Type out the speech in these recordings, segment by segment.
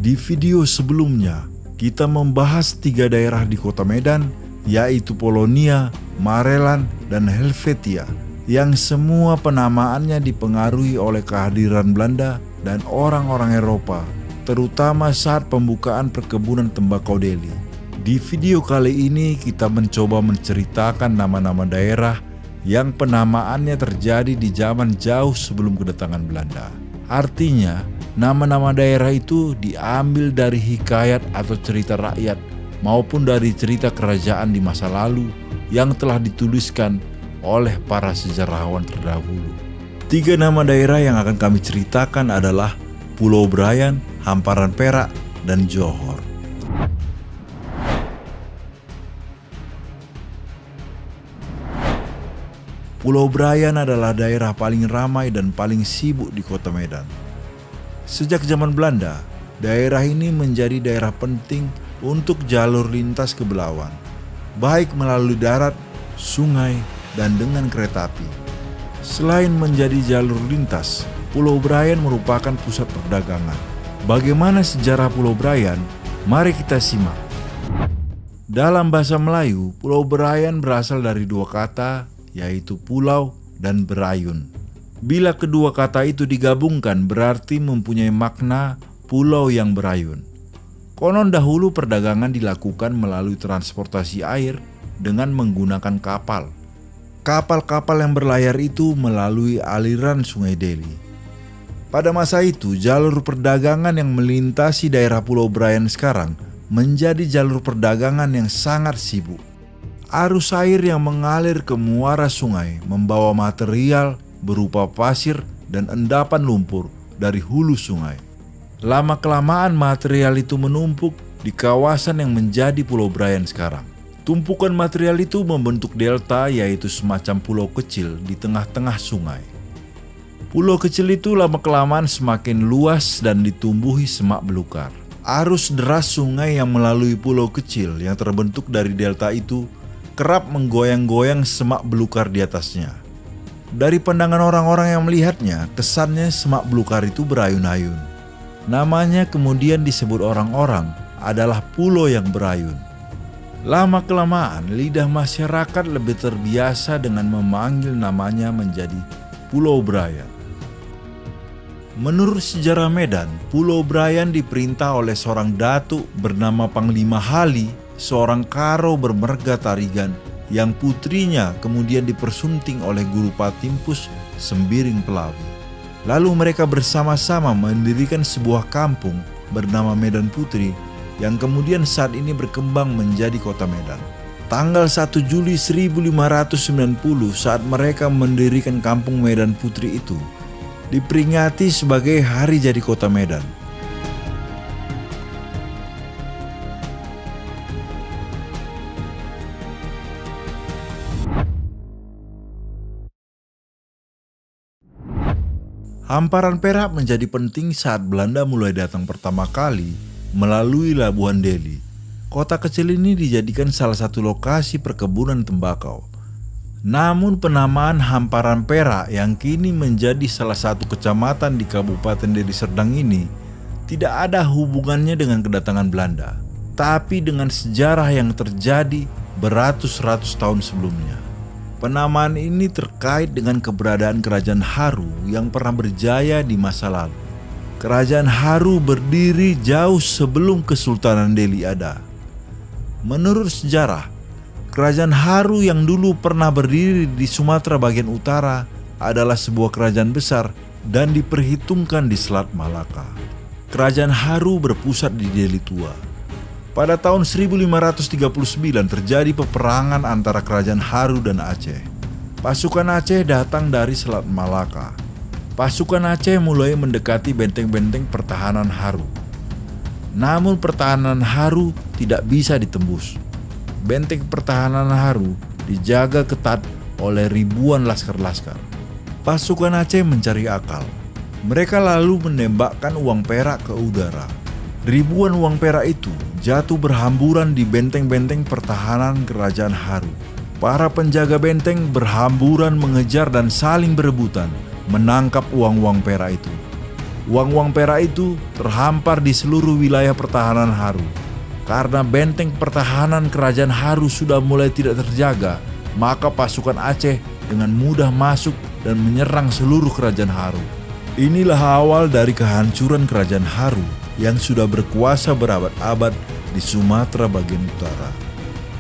Di video sebelumnya, kita membahas 3 daerah di kota Medan, yaitu Polonia, Marelan, dan Helvetia, yang semua penamaannya dipengaruhi oleh kehadiran Belanda dan orang-orang Eropa, terutama saat pembukaan perkebunan tembakau Delhi. Di video kali ini kita mencoba menceritakan nama-nama daerah yang penamaannya terjadi di zaman jauh sebelum kedatangan Belanda. Artinya, nama-nama daerah itu diambil dari hikayat atau cerita rakyat maupun dari cerita kerajaan di masa lalu yang telah dituliskan oleh para sejarawan terdahulu. 3 nama daerah yang akan kami ceritakan adalah Pulau Brayan, Hamparan Perak, dan Johor. Pulau Brayan adalah daerah paling ramai dan paling sibuk di kota Medan. Sejak zaman Belanda, daerah ini menjadi daerah penting untuk jalur lintas ke Belawan, baik melalui darat, sungai, dan dengan kereta api. Selain menjadi jalur lintas, Pulau Brayan merupakan pusat perdagangan. Bagaimana sejarah Pulau Brayan? Mari kita simak. Dalam bahasa Melayu, Pulau Brayan berasal dari 2 kata, yaitu pulau dan berayun. Bila kedua kata itu digabungkan berarti mempunyai makna pulau yang berayun. Konon dahulu perdagangan dilakukan melalui transportasi air dengan menggunakan kapal. Kapal-kapal yang berlayar itu melalui aliran Sungai Delhi. Pada masa itu, jalur perdagangan yang melintasi daerah Pulau Brayan sekarang menjadi jalur perdagangan yang sangat sibuk. Arus air yang mengalir ke muara sungai membawa material berupa pasir dan endapan lumpur dari hulu sungai. Lama-kelamaan material itu menumpuk di kawasan yang menjadi Pulau Brayan sekarang. Tumpukan material itu membentuk delta, yaitu semacam pulau kecil di tengah-tengah sungai. Pulau kecil itu lama-kelamaan semakin luas dan ditumbuhi semak belukar. Arus deras sungai yang melalui pulau kecil yang terbentuk dari delta itu kerap menggoyang-goyang semak belukar di atasnya. Dari pandangan orang-orang yang melihatnya, kesannya semak belukar itu berayun-ayun. Namanya kemudian disebut orang-orang adalah pulau yang berayun. Lama-kelamaan, lidah masyarakat lebih terbiasa dengan memanggil namanya menjadi Pulau Brayan. Menurut sejarah Medan, Pulau Brayan diperintah oleh seorang datuk bernama Panglima Hali, seorang karo bermerga Tarigan yang putrinya kemudian dipersunting oleh Guru Patimpus Sembiring Pelawi. Lalu mereka bersama-sama mendirikan sebuah kampung bernama Medan Putri yang kemudian saat ini berkembang menjadi kota Medan. Tanggal 1 Juli 1590 saat mereka mendirikan kampung Medan Putri itu diperingati sebagai hari jadi kota Medan. Hamparan Perak menjadi penting saat Belanda mulai datang pertama kali melalui Labuan Delhi. Kota kecil ini dijadikan salah satu lokasi perkebunan tembakau. Namun penamaan Hamparan Perak yang kini menjadi salah satu kecamatan di Kabupaten Deli Serdang ini tidak ada hubungannya dengan kedatangan Belanda, tapi dengan sejarah yang terjadi beratus-ratus tahun sebelumnya. Penamaan ini terkait dengan keberadaan Kerajaan Haru yang pernah berjaya di masa lalu. Kerajaan Haru berdiri jauh sebelum Kesultanan Delhi ada. Menurut sejarah, Kerajaan Haru yang dulu pernah berdiri di Sumatera bagian utara adalah sebuah kerajaan besar dan diperhitungkan di Selat Malaka. Kerajaan Haru berpusat di Delhi Tua. Pada tahun 1539 terjadi peperangan antara Kerajaan Haru dan Aceh. Pasukan Aceh datang dari Selat Malaka. Pasukan Aceh mulai mendekati benteng-benteng pertahanan Haru. Namun pertahanan Haru tidak bisa ditembus. Benteng pertahanan Haru dijaga ketat oleh ribuan laskar-laskar. Pasukan Aceh mencari akal. Mereka lalu menembakkan uang perak ke udara. Ribuan uang perak itu jatuh berhamburan di benteng-benteng pertahanan Kerajaan Haru. Para penjaga benteng berhamburan mengejar dan saling berebutan menangkap uang-uang perak itu. Uang-uang perak itu terhampar di seluruh wilayah pertahanan Haru. Karena benteng pertahanan kerajaan Haru sudah mulai tidak terjaga, maka pasukan Aceh dengan mudah masuk dan menyerang seluruh kerajaan Haru. Inilah awal dari kehancuran kerajaan Haru yang sudah berkuasa berabad-abad di Sumatera bagian utara.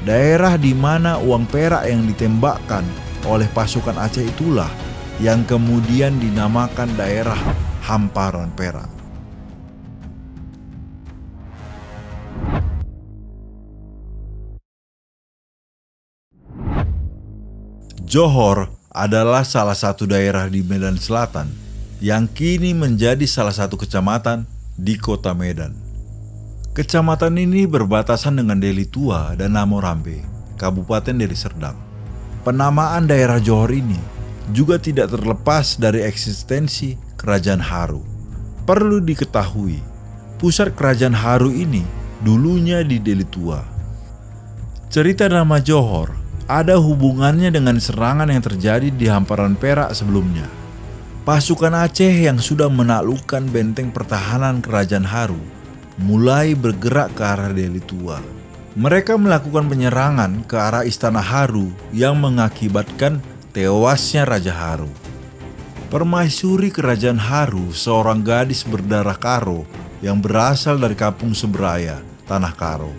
Daerah di mana uang perak yang ditembakkan oleh pasukan Aceh itulah yang kemudian dinamakan daerah Hamparan Perak. Johor adalah salah satu daerah di Medan Selatan yang kini menjadi salah satu kecamatan di kota Medan. Kecamatan ini berbatasan dengan Deli Tua dan Namorambe, Kabupaten Deli Serdang. Penamaan daerah Johor ini juga tidak terlepas dari eksistensi Kerajaan Haru. Perlu diketahui, pusat Kerajaan Haru ini dulunya di Deli Tua. Cerita nama Johor ada hubungannya dengan serangan yang terjadi di Hamparan Perak sebelumnya. Pasukan Aceh yang sudah menaklukkan benteng pertahanan Kerajaan Haru mulai bergerak ke arah Deli Tua. Mereka melakukan penyerangan ke arah Istana Haru yang mengakibatkan tewasnya Raja Haru. Permaisuri Kerajaan Haru, seorang gadis berdarah Karo yang berasal dari kampung Seberaya, Tanah Karo.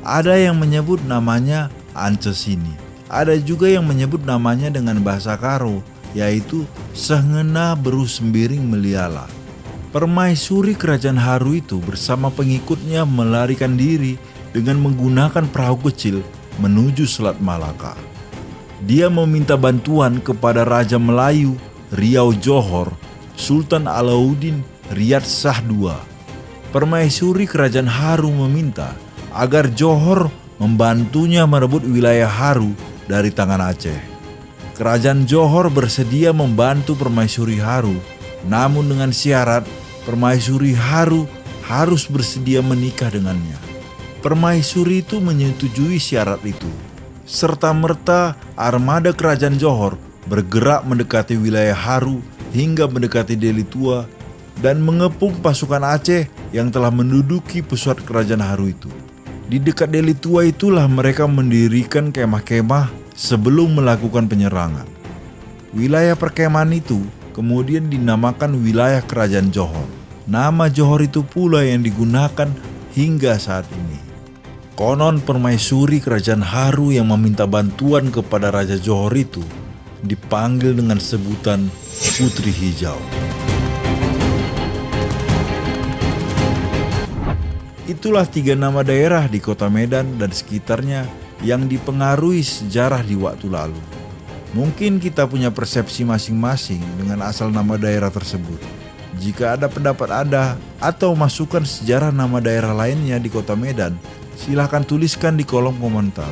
Ada yang menyebut namanya Ancesini. Ada juga yang menyebut namanya dengan bahasa Karo, yaitu Sengena Beru Sembiring Meliala. Permaisuri Kerajaan Haru itu bersama pengikutnya melarikan diri dengan menggunakan perahu kecil menuju Selat Malaka. Dia meminta bantuan kepada Raja Melayu Riau Johor, Sultan Alauddin Riyad Shah II. Permaisuri Kerajaan Haru meminta agar Johor membantunya merebut wilayah Haru dari tangan Aceh. Kerajaan Johor bersedia membantu Permaisuri Haru, namun dengan syarat Permaisuri Haru harus bersedia menikah dengannya. Permaisuri itu menyetujui syarat itu. Serta-merta armada Kerajaan Johor bergerak mendekati wilayah Haru hingga mendekati Deli Tua dan mengepung pasukan Aceh yang telah menduduki pusat Kerajaan Haru itu. Di dekat Deli Tua itulah mereka mendirikan kemah-kemah sebelum melakukan penyerangan. Wilayah perkemahan itu kemudian dinamakan wilayah Kerajaan Johor. Nama Johor itu pula yang digunakan hingga saat ini. Konon permaisuri Kerajaan Haru yang meminta bantuan kepada Raja Johor itu dipanggil dengan sebutan Putri Hijau. Itulah 3 nama daerah di kota Medan dan sekitarnya yang dipengaruhi sejarah di waktu lalu. Mungkin kita punya persepsi masing-masing dengan asal nama daerah tersebut. Jika ada pendapat Anda atau masukan sejarah nama daerah lainnya di kota Medan, silahkan tuliskan di kolom komentar.